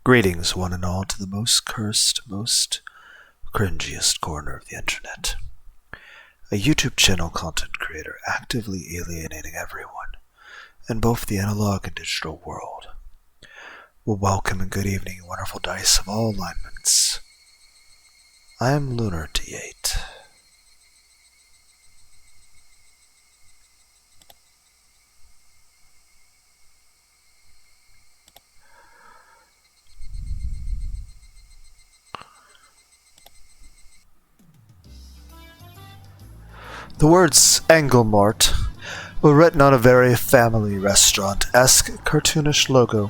Greetings, one and all, to the most cursed, most cringiest corner of the internet. A YouTube channel content creator actively alienating everyone in both the analog and digital world. Well, welcome and good evening, wonderful dice of all alignments. I am Lunar D8. The words Engelmart were written on a very family restaurant-esque cartoonish logo.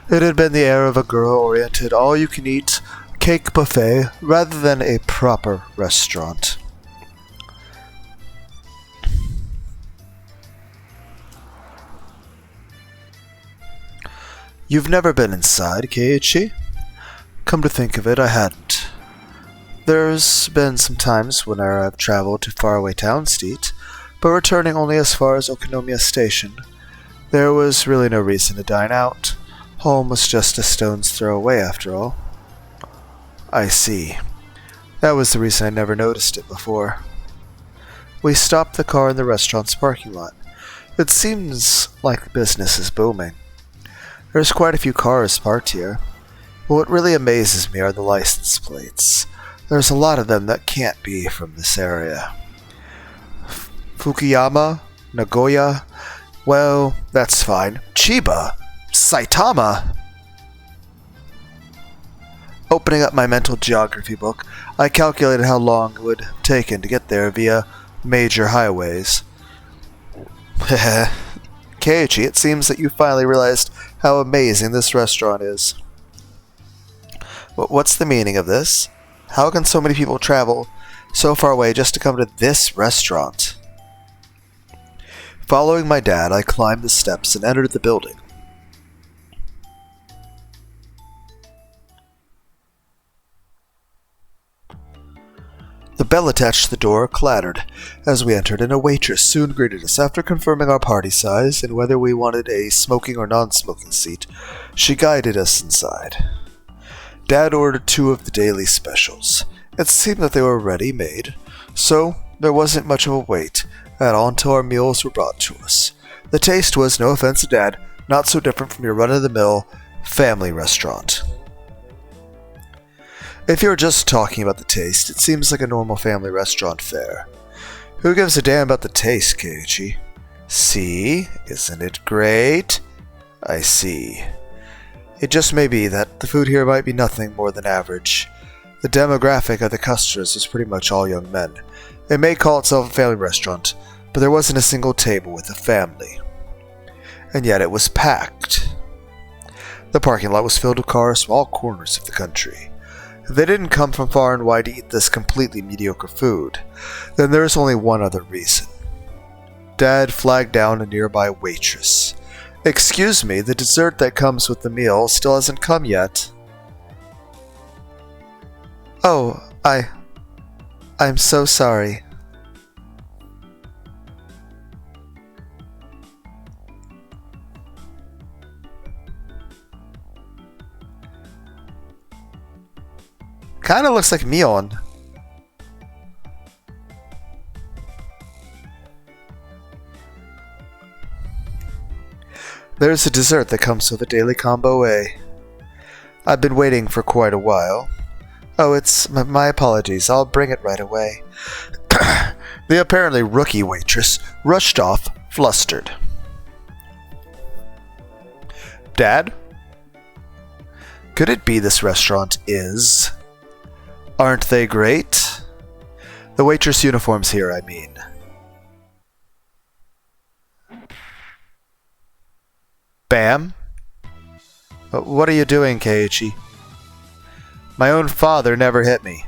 It had been the air of a girl-oriented all-you-can-eat cake buffet rather than a proper restaurant. You've never been inside, Keiichi? Come to think of it, I hadn't. There's been some times when I've traveled to faraway towns to eat, but returning only as far as Okonomiya Station. There was really no reason to dine out. Home was just a stone's throw away after all. I see. That was the reason I never noticed it before. We stopped the car in the restaurant's parking lot. It seems like business is booming. There's quite a few cars parked here. What really amazes me are the license plates. There's a lot of them that can't be from this area. Fukuyama? Nagoya? Well, that's fine. Chiba? Saitama? Opening up my mental geography book, I calculated how long it would have taken to get there via major highways. Heh. Keiichi, it seems that you finally realized how amazing this restaurant is. What's the meaning of this? How can so many people travel so far away just to come to this restaurant? Following my dad, I climbed the steps and entered the building. The bell attached to the door clattered as we entered, and a waitress soon greeted us. After confirming our party size and whether we wanted a smoking or non-smoking seat, she guided us inside. Dad ordered 2 of the daily specials. It seemed that they were ready-made, so there wasn't much of a wait at all until our meals were brought to us. The taste was, no offense to Dad, not so different from your run-of-the-mill family restaurant. If you're just talking about the taste, it seems like a normal family restaurant fare. Who gives a damn about the taste, Keiichi? See? Isn't it great? I see. It just may be that the food here might be nothing more than average. The demographic of the customers is pretty much all young men. It may call itself a family restaurant, but there wasn't a single table with a family. And yet it was packed. The parking lot was filled with cars from all corners of the country. If they didn't come from far and wide to eat this completely mediocre food, then there is only one other reason. Dad flagged down a nearby waitress. Excuse me, the dessert that comes with the meal still hasn't come yet. Oh, I'm so sorry. Kinda looks like Mion. There's a dessert that comes with a daily combo A. I've been waiting for quite a while. Oh, it's my apologies. I'll bring it right away. The apparently rookie waitress rushed off, flustered. Dad? Could it be this restaurant is? Aren't they great? The waitress uniforms here, I mean. Bam? What are you doing, Keiichi? My own father never hit me.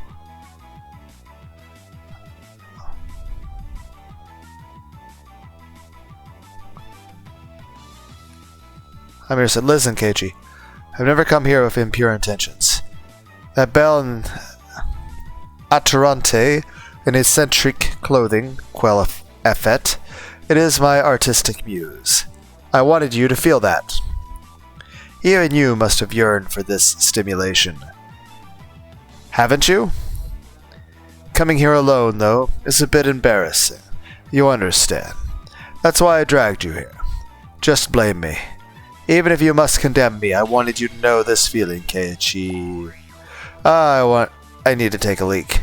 Amir said, listen, Keiichi. I've never come here with impure intentions. That belle in Atarante in eccentric clothing, quel effet, it is my artistic muse. I wanted you to feel that. Even you must have yearned for this stimulation. Haven't you? Coming here alone, though, is a bit embarrassing. You understand. That's why I dragged you here. Just blame me. Even if you must condemn me, I wanted you to know this feeling, Keiichi. I need to take a leak.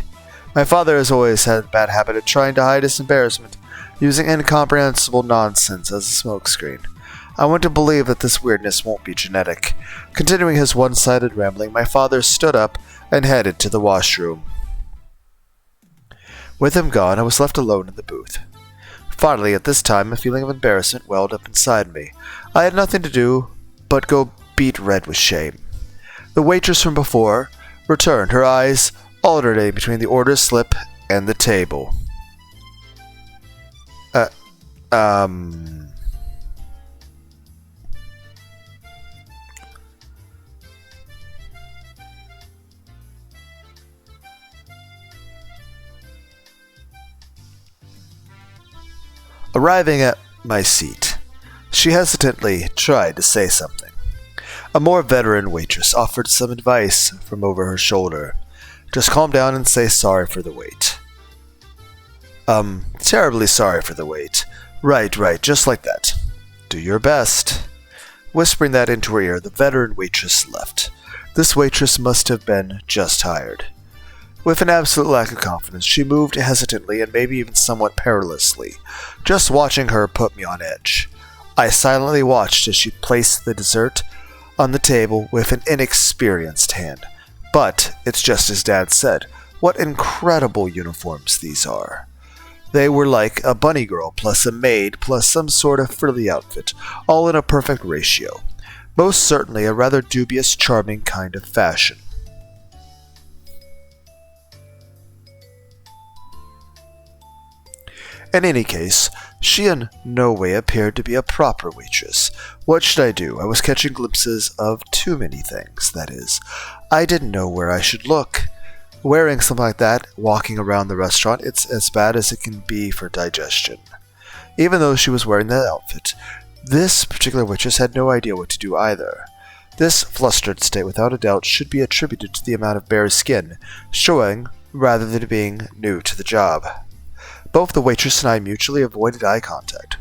My father has always had a bad habit of trying to hide his embarrassment, using incomprehensible nonsense as a smokescreen. I want to believe that this weirdness won't be genetic. Continuing his one-sided rambling, my father stood up and headed to the washroom. With him gone, I was left alone in the booth. Finally, at this time, a feeling of embarrassment welled up inside me. I had nothing to do but go beet red with shame. The waitress from before returned, her eyes alternating between the order slip and the table. Arriving at my seat, she hesitantly tried to say something. A more veteran waitress offered some advice from over her shoulder. Just calm down and say sorry for the wait. Terribly sorry for the wait. Right, just like that. Do your best. Whispering that into her ear, the veteran waitress left. This waitress must have been just hired. With an absolute lack of confidence, she moved hesitantly and maybe even somewhat perilously. Just watching her put me on edge. I silently watched as she placed the dessert on the table with an inexperienced hand. But it's just as Dad said. What incredible uniforms these are. They were like a bunny girl plus a maid plus some sort of frilly outfit, all in a perfect ratio. Most certainly a rather dubious, charming kind of fashion. In any case, she in no way appeared to be a proper waitress. What should I do? I was catching glimpses of too many things, that is. I didn't know where I should look. Wearing something like that, walking around the restaurant, it's as bad as it can be for digestion. Even though she was wearing that outfit, this particular waitress had no idea what to do either. This flustered state, without a doubt, should be attributed to the amount of bare skin, showing rather than being new to the job. Both the waitress and I mutually avoided eye contact.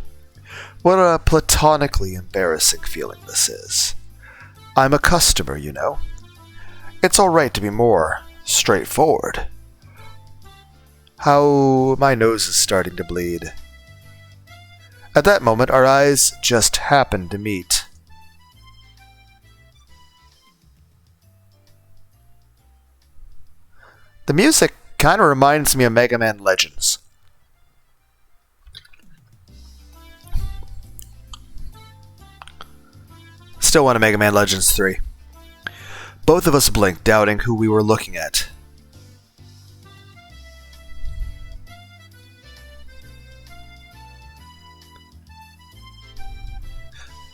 What a platonically embarrassing feeling this is. I'm a customer, you know. It's alright to be more straightforward. How my nose is starting to bleed. At that moment, our eyes just happened to meet. The music kind of reminds me of Mega Man Legends. Still want a Mega Man Legends 3. Both of us blinked, doubting who we were looking at.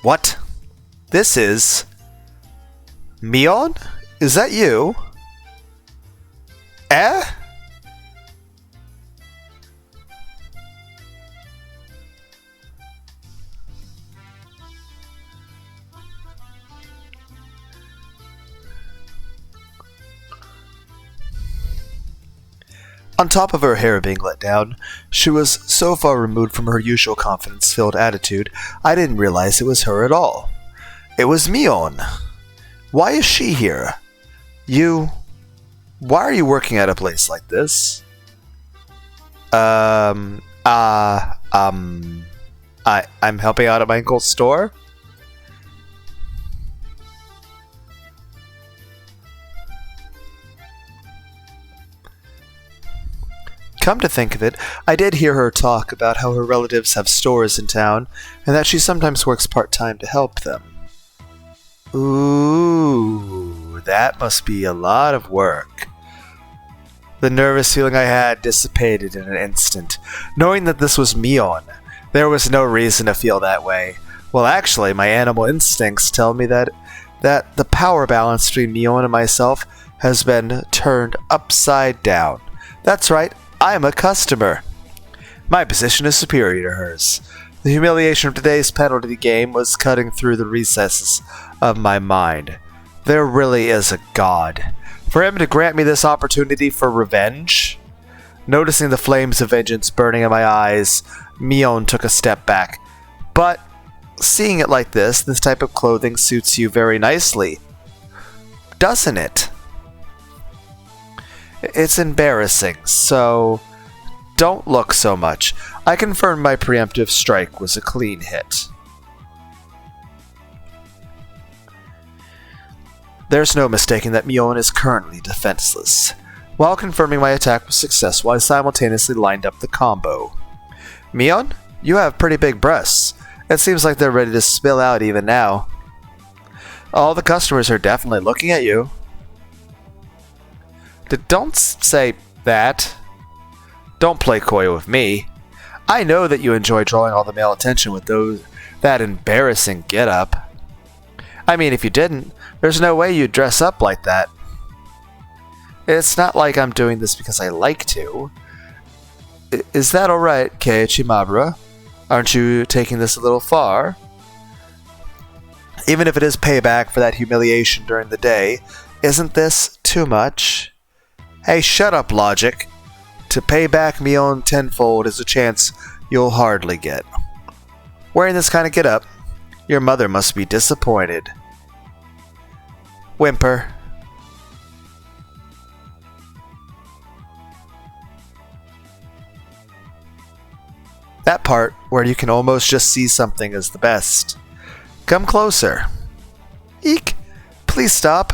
What? This is... Mion? Is that you? Eh? On top of her hair being let down, she was so far removed from her usual confidence-filled attitude, I didn't realize it was her at all. It was Mion. Why is she here? Why are you working at a place like this? I'm helping out at my uncle's store? Come to think of it, I did hear her talk about how her relatives have stores in town, and that she sometimes works part-time to help them. Ooh, that must be a lot of work. The nervous feeling I had dissipated in an instant. Knowing that this was Mion, there was no reason to feel that way. Well, actually, my animal instincts tell me that the power balance between Mion and myself has been turned upside down. That's right. I am a customer. My position is superior to hers. The humiliation of today's penalty game was cutting through the recesses of my mind. There really is a God. For him to grant me this opportunity for revenge? Noticing the flames of vengeance burning in my eyes, Mion took a step back. But, seeing it like this type of clothing suits you very nicely. Doesn't it? It's embarrassing, so don't look so much. I confirmed my preemptive strike was a clean hit. There's no mistaking that Mion is currently defenseless. While confirming my attack was successful, I simultaneously lined up the combo. Mion, you have pretty big breasts. It seems like they're ready to spill out even now. All the customers are definitely looking at you. Don't say that. Don't play coy with me. I know that you enjoy drawing all the male attention with that embarrassing getup. I mean, if you didn't, there's no way you'd dress up like that. It's not like I'm doing this because I like to. Is that alright, Keiichi Mabura? Aren't you taking this a little far? Even if it is payback for that humiliation during the day, isn't this too much? Hey, shut up, Logic. To pay back Mion tenfold is a chance you'll hardly get. Wearing this kind of getup, your mother must be disappointed. Whimper. That part where you can almost just see something is the best. Come closer. Eek! Please stop.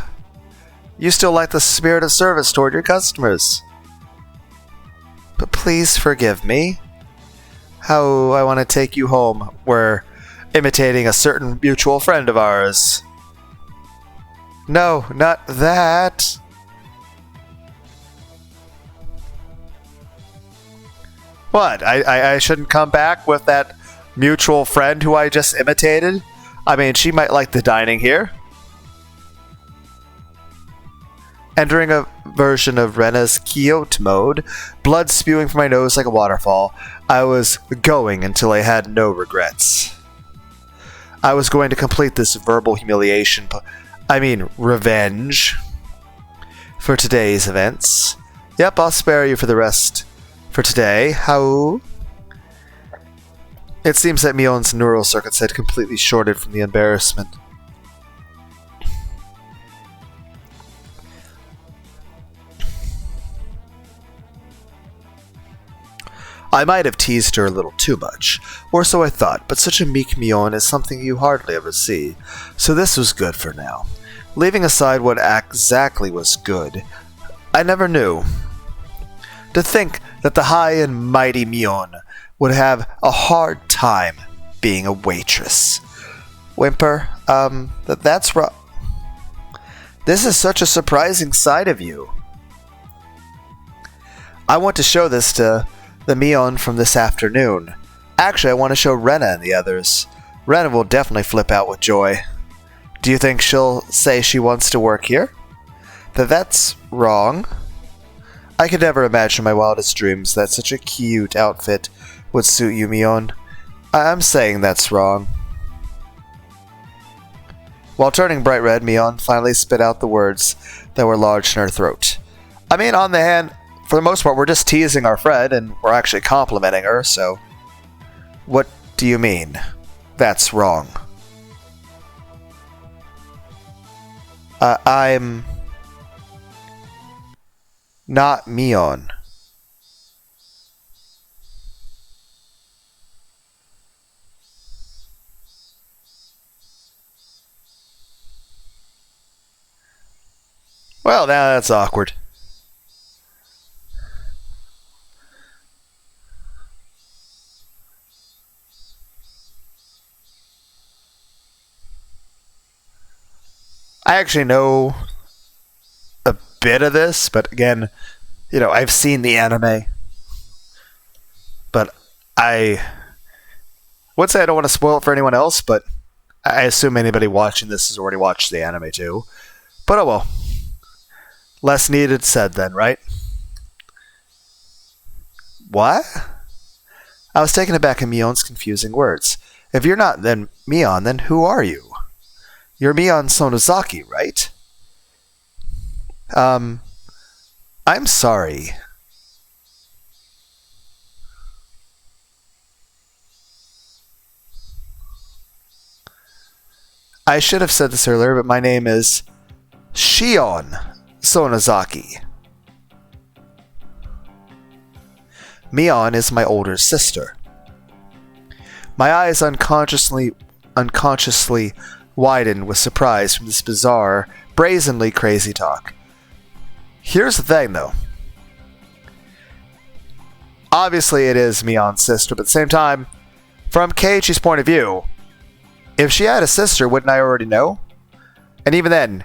You still lack the spirit of service toward your customers. But please forgive me. How I want to take you home. We're imitating a certain mutual friend of ours. No, not that. What? I shouldn't come back with that mutual friend who I just imitated? I mean, she might like the dining here. Entering a version of Rena's Kyoto mode, blood spewing from my nose like a waterfall, I was going until I had no regrets. I was going to complete this verbal humiliation, revenge, for today's events. Yep, I'll spare you for the rest for today. How? It seems that Mion's neural circuits had completely shorted from the embarrassment. I might have teased her a little too much, or so I thought, but such a meek Mion is something you hardly ever see, so this was good for now. Leaving aside what exactly was good, I never knew. To think that the high and mighty Mion would have a hard time being a waitress. Whimper, that's wrong. This is such a surprising side of you. I want to show this to the Mion from this afternoon. Actually, I want to show Rena and the others. Rena will definitely flip out with joy. Do you think she'll say she wants to work here? That's wrong. I could never imagine in my wildest dreams that such a cute outfit would suit you, Mion. I'm saying that's wrong. While turning bright red, Mion finally spit out the words that were lodged in her throat. I mean, on the hand, for the most part, we're just teasing our friend, and we're actually complimenting her, so... What do you mean? That's wrong. I'm... not Mion. Well, now that's awkward. I actually know a bit of this, but again, I've seen the anime. But I would say I don't want to spoil it for anyone else, but I assume anybody watching this has already watched the anime too. But oh well. Less needed said then, right? What? I was taken aback at Mion's confusing words. If you're not then Mion, then who are you? You're Mion Sonozaki, right? I'm sorry. I should have said this earlier, but my name is Shion Sonozaki. Mion is my older sister. My eyes unconsciously widened with surprise from this bizarre, brazenly crazy talk. Here's the thing, though. Obviously, it is Mion's sister, but at the same time, from Keiichi's point of view, if she had a sister, wouldn't I already know? And even then,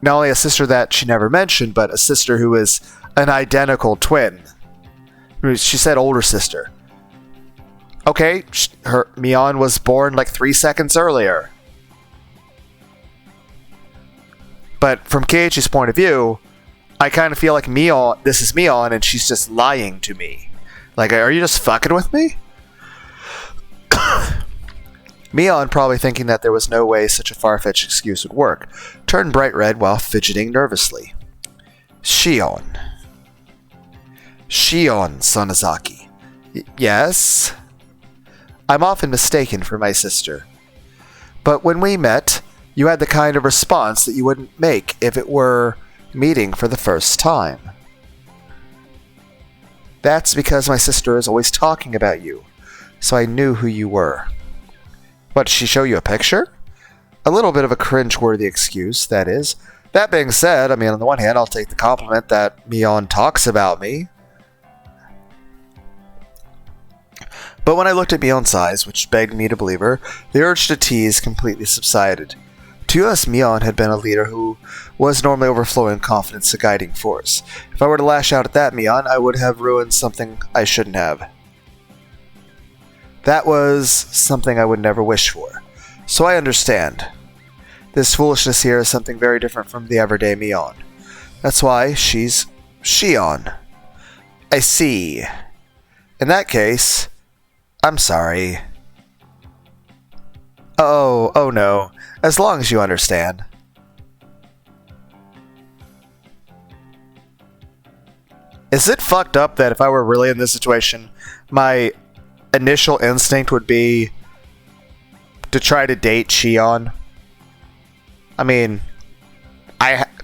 not only a sister that she never mentioned, but a sister who is an identical twin. She said older sister. Okay, Mion was born like 3 seconds earlier. But from Keiichi's point of view, I kind of feel like this is Mion, and she's just lying to me. Like, are you just fucking with me? Mion, probably thinking that there was no way such a far-fetched excuse would work, turned bright red while fidgeting nervously. Shion. Shion Sonozaki. Yes? I'm often mistaken for my sister. But when we met, you had the kind of response that you wouldn't make if it were meeting for the first time. That's because my sister is always talking about you, so I knew who you were. What, did she show you a picture? A little bit of a cringe-worthy excuse, that is. That being said, I mean, on the one hand, I'll take the compliment that Mion talks about me. But when I looked at Mion's eyes, which begged me to believe her, the urge to tease completely subsided. To us, Mion had been a leader who was normally overflowing in confidence, a guiding force. If I were to lash out at that Mion, I would have ruined something I shouldn't have. That was something I would never wish for. So I understand. This foolishness here is something very different from the everyday Mion. That's why she's Shion. I see. In that case, I'm sorry. Oh no. As long as you understand. Is it fucked up that if I were really in this situation, my initial instinct would be to try to date Shion? I mean,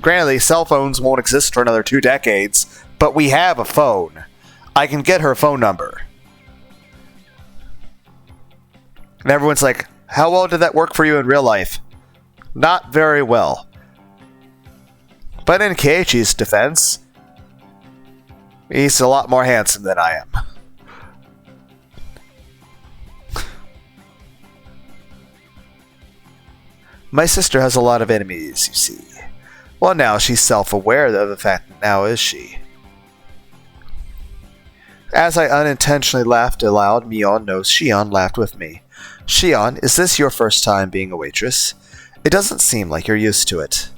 granted, cell phones won't exist for another 2 decades, but we have a phone. I can get her phone number. And everyone's like, how well did that work for you in real life? Not very well. But in Keiichi's defense, he's a lot more handsome than I am. My sister has a lot of enemies, you see. Well, now she's self-aware of the fact that now is she. As I unintentionally laughed aloud, Mion knows Shion laughed with me. Shion, is this your first time being a waitress? It doesn't seem like you're used to it.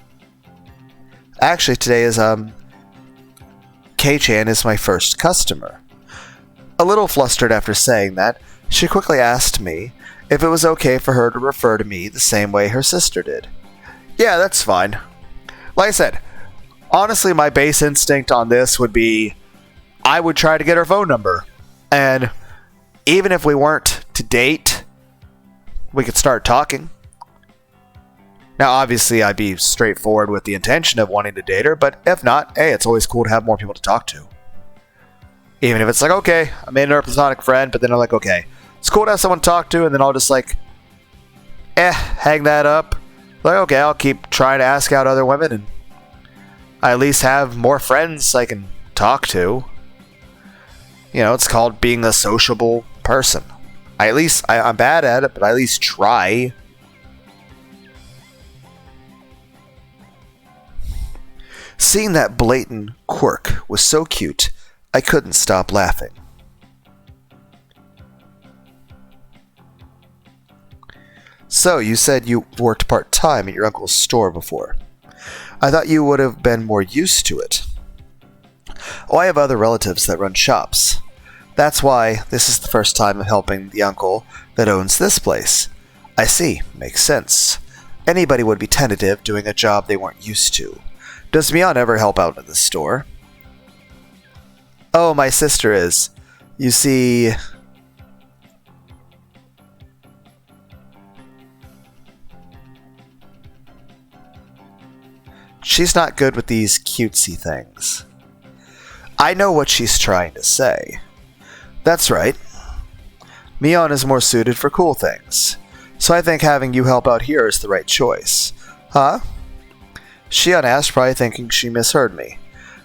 Actually, today is, Kei-chan is my first customer. A little flustered after saying that, she quickly asked me if it was okay for her to refer to me the same way her sister did. Yeah, that's fine. Like I said, honestly, my base instinct on this would be I would try to get her phone number. And even if we weren't to date, we could start talking. Now, obviously, I'd be straightforward with the intention of wanting to date her, but if not, hey, it's always cool to have more people to talk to. Even if it's like, okay, I made her a platonic friend, but then I'm like, okay, it's cool to have someone to talk to, and then I'll just like, hang that up. Like, okay, I'll keep trying to ask out other women, and I at least have more friends I can talk to. You know, it's called being a sociable person. I'm bad at it, but I at least try. Seeing that blatant quirk was so cute, I couldn't stop laughing. So, you said you worked part-time at your uncle's store before. I thought you would have been more used to it. Oh, I have other relatives that run shops. That's why this is the first time of helping the uncle that owns this place. I see. Makes sense. Anybody would be tentative doing a job they weren't used to. Does Mion ever help out in the store? Oh, my sister is. You see... she's not good with these cutesy things. I know what she's trying to say. That's right. Mion is more suited for cool things. So I think having you help out here is the right choice. Huh? Shion asked, probably thinking she misheard me.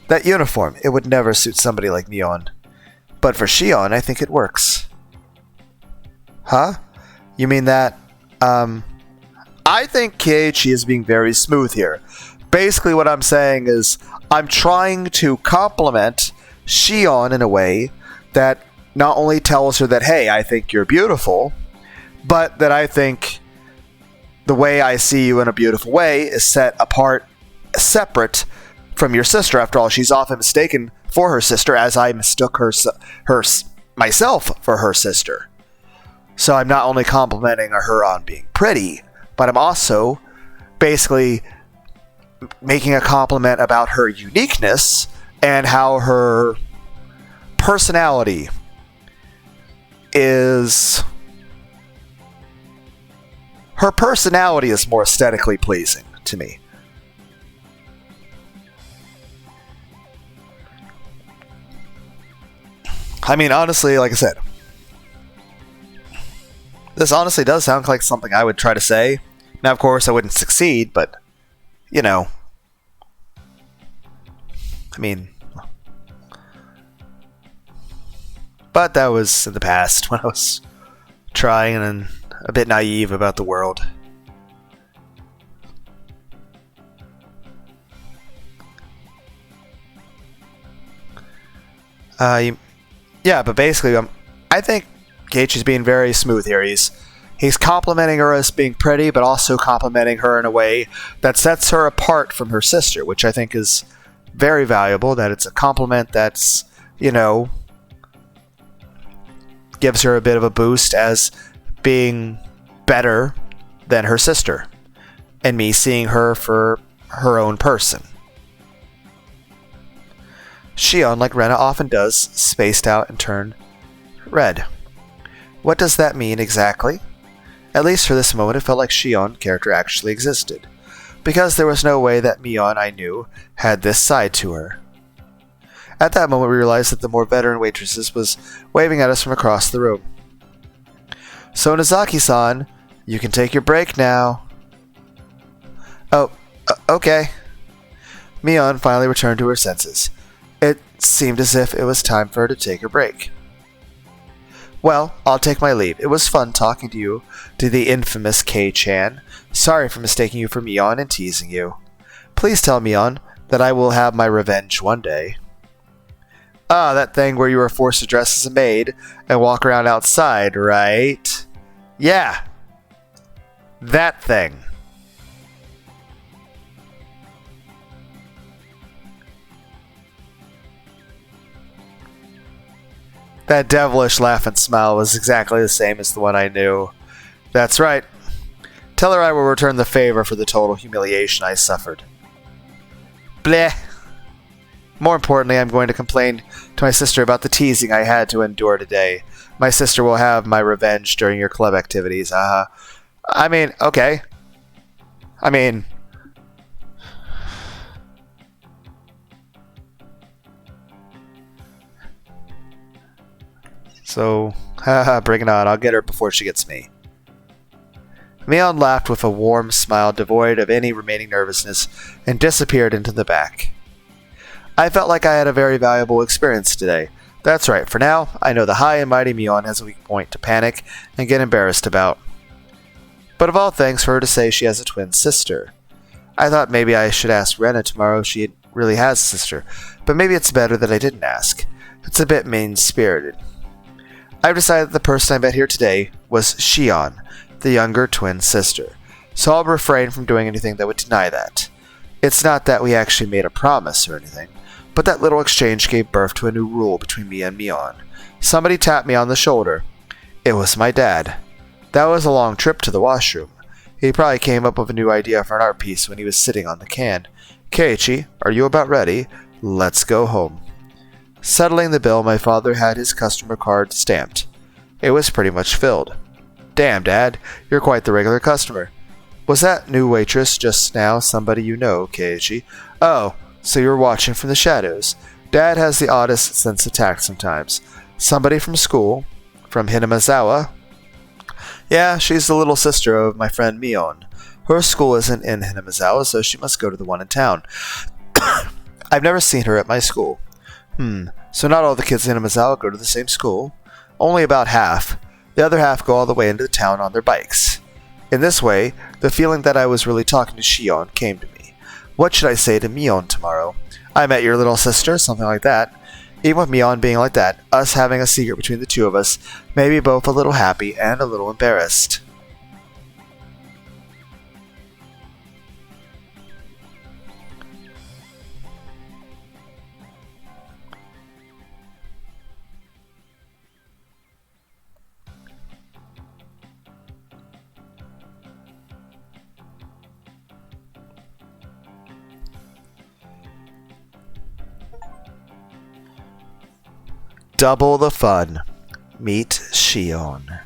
That uniform, it would never suit somebody like Mion. But for Shion, I think it works. Huh? You mean that, I think Keiichi is being very smooth here. Basically what I'm saying is, I'm trying to compliment Shion in a way that not only tells her that, hey, I think you're beautiful, but that I think the way I see you in a beautiful way is set apart, separate from your sister. After all, she's often mistaken for her sister, as I mistook myself for her sister. So I'm not only complimenting her on being pretty, but I'm also basically making a compliment about her uniqueness and how her personality is... her personality is more aesthetically pleasing to me. I mean, honestly, like I said, this honestly does sound like something I would try to say. Now, of course, I wouldn't succeed, but, you know, I mean, but that was in the past when I was trying and a bit naive about the world. Yeah, but basically, I think Keiichi's being very smooth here. He's complimenting her as being pretty, but also complimenting her in a way that sets her apart from her sister, which I think is very valuable. That it's a compliment that's, you know, gives her a bit of a boost as being better than her sister, and me seeing her for her own person. Shion, like Rena often does, spaced out and turned red. What does that mean exactly? At least for this moment, it felt like Shion character actually existed, because there was no way that Mion I knew had this side to her. At that moment, we realized that the more veteran waitress was waving at us from across the room. So, Nozaki-san, you can take your break now. Oh, okay. Mion finally returned to her senses. It seemed as if it was time for her to take her break. Well, I'll take my leave. It was fun talking to you, to the infamous Kei-chan. Sorry for mistaking you for Mion and teasing you. Please tell Mion that I will have my revenge one day. Ah, that thing where you were forced to dress as a maid and walk around outside, right? Yeah. That thing. That devilish laugh and smile was exactly the same as the one I knew. That's right. Tell her I will return the favor for the total humiliation I suffered. Bleh. More importantly, I'm going to complain to my sister about the teasing I had to endure today. My sister will have my revenge during your club activities. I mean, okay. I mean... so, bring it on. I'll get her before she gets me. Mion laughed with a warm smile devoid of any remaining nervousness and disappeared into the back. I felt like I had a very valuable experience today. That's right, for now, I know the high and mighty Mion has a weak point to panic and get embarrassed about. But of all things, for her to say she has a twin sister. I thought maybe I should ask Rena tomorrow if she really has a sister, but maybe it's better that I didn't ask. It's a bit mean-spirited. I've decided that the person I met here today was Shion, the younger twin sister, so I'll refrain from doing anything that would deny that. It's not that we actually made a promise or anything, But that little exchange gave birth to a new rule between me and Mion. Somebody tapped me on the shoulder. It was my dad. That was a long trip to the washroom. He probably came up with a new idea for an art piece when he was sitting on the can. Keiichi, are you about ready? Let's go home. Settling the bill, my father had his customer card stamped. It was pretty much filled. Damn, Dad, you're quite the regular customer. Was that new waitress just now somebody you know, Keiichi? Oh, so you're watching from the shadows. Dad has the oddest sense of tact sometimes. Somebody from school? From Hinamazawa? Yeah, she's the little sister of my friend Mion. Her school isn't in Hinamazawa, so she must go to the one in town. I've never seen her at my school. So not all the kids in Hinamazawa go to the same school? Only about half. The other half go all the way into the town on their bikes. In this way, the feeling that I was really talking to Shion came to me. What should I say to Mion tomorrow? I met your little sister, something like that. Even with Mion being like that, us having a secret between the two of us, made me both a little happy and a little embarrassed. Double the fun. Meet Shion.